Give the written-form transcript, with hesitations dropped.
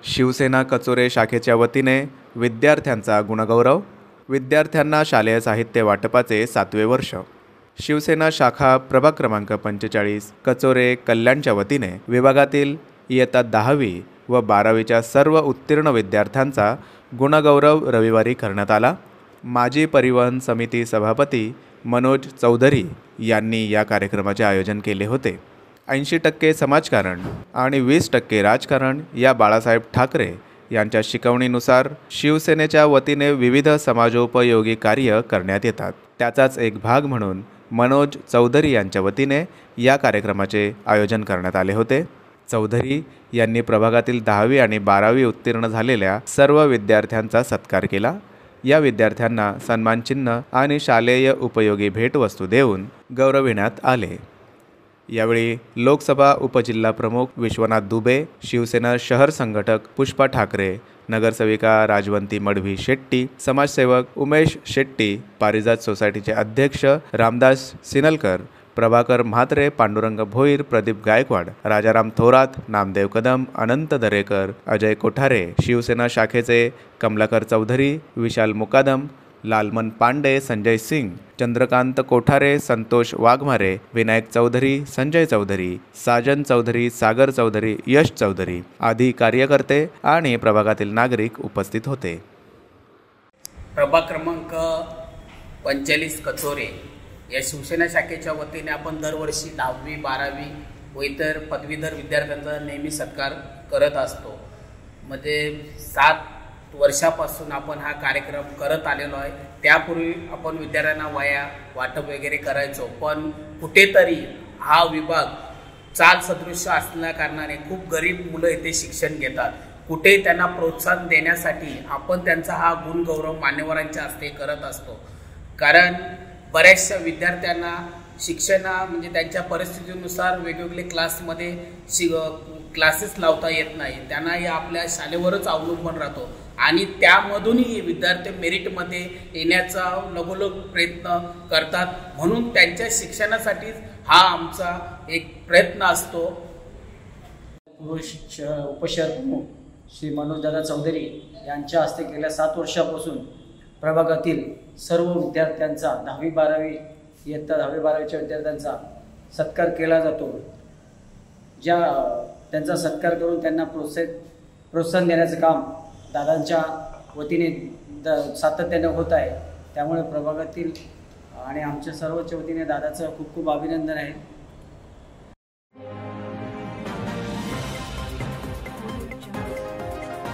शिवसेना कचोरे शाखेच्या वतीने विद्यार्थ्यांचा गुणगौरव. विद्यार्थ्यांना शालेय साहित्य वाटपाचे 7वे वर्ष. शिवसेना शाखा प्रभाग क्रमांक 45 कचोरे कल्याणच्या वतीने विभागातील इयत्ता 10वी व 12वीच्या सर्व उत्तीर्ण विद्यार्थ्यांचा गुणगौरव रविवारी करण्यात आला. माजी परिवहन समिती सभापती मनोज चौधरी यांनी या कार्यक्रमाचे आयोजन केले होते. 80% समाजकारण आणि 20% राजकारण या बाळासाहेब ठाकरे यांच्या शिकवणीनुसार शिवसेनेच्या वतीने विविध समाजोपयोगी कार्य करण्यात येतात. त्याचाच एक भाग म्हणून मनोज चौधरी यांच्या वतीने या कार्यक्रमाचे आयोजन करण्यात आले होते. चौधरी यांनी प्रभागातील 10वी आणि 12वी उत्तीर्ण झालेल्या सर्व विद्यार्थ्यांचा सत्कार केला. या विद्यार्थ्यांना सन्मानचिन्ह आणि शालेय उपयोगी भेटवस्तू देऊन गौरविण्यात आले. यावेळी लोकसभा उपजिल्हा प्रमुख विश्वनाथ दुबे, शिवसेना शहर संघटक पुष्पा ठाकरे, नगरसेविका राजवंती मडवी शेट्टी, समाजसेवक उमेश शेट्टी, पारिजात सोसायटीचे अध्यक्ष रामदास सिनलकर, प्रभाकर म्हात्रे, पांडुरंग भोईर, प्रदीप गायकवाड, राजाराम थोरात, नामदेव कदम, अनंत दरेकर, अजय कोठारे, शिवसेना शाखेचे कमलाकर चौधरी, विशाल मुकादम, लालमन पांडे, संजय सिंग, चंद्रकांत कोठारे, संतोष वाघमारे, विनायक चौधरी, संजय चौधरी, साजन चौधरी, सागर चौधरी, यश चौधरी आदी कार्यकर्ते आणि प्रभागातील नागरिक उपस्थित होते. प्रभाग क्रमांक 45 कचोरे या शिवसेना शाखेच्या वतीने आपण दरवर्षी 10वी 12वी व इतर पदवीधर विद्यार्थ्यांचा नेहमी सत्कार करत असतो. म्हणजे 7 वर्षापासून आपण हा कार्यक्रम करत आलेलो आहे. त्यापूर्वी आपण विद्यार्थ्यांना वह्या वाटप वगैरे करायचो, पण कुठेतरी हा विभाग चाल सदृश्य असल्या कारणाने खूप गरीब मुलं इथे शिक्षण घेतात. कुठे त्यांना प्रोत्साहन देण्यासाठी आपण त्यांचा हा गुणगौरव मान्यवरांच्या हस्ते करत असतो. कारण बऱ्याचशा विद्यार्थ्यांना म्हणजे त्यांच्या परिस्थितीनुसार वेगवेगळे क्लासमध्ये क्लासेस लावता येत नाही. त्यांना या आपल्या शाळेवरच अवलंबून राहतो आणि त्यामधूनही विद्यार्थी मेरिटमध्ये येण्याचा लगोलग प्रयत्न करतात. म्हणून त्यांच्या शिक्षणासाठी हा आमचा एक प्रयत्न असतो. उपशहर प्रमुख श्री मनोजदादा चौधरी यांच्या हस्ते गेल्या 7 वर्षापासून प्रभागातील सर्व विद्यार्थ्यांचा 10वी 12वी इयत्ता 10वी 12वीच्या विद्यार्थ्यांचा सत्कार केला जातो. त्यांचा सत्कार करून त्यांना प्रोत्साहन देण्याचं काम दादांच्या वतीने सातत्याने होत आहे. त्यामुळे प्रभागातील आणि आमच्या सर्वच्या वतीने दादाचं खूप खूप अभिनंदन आहे.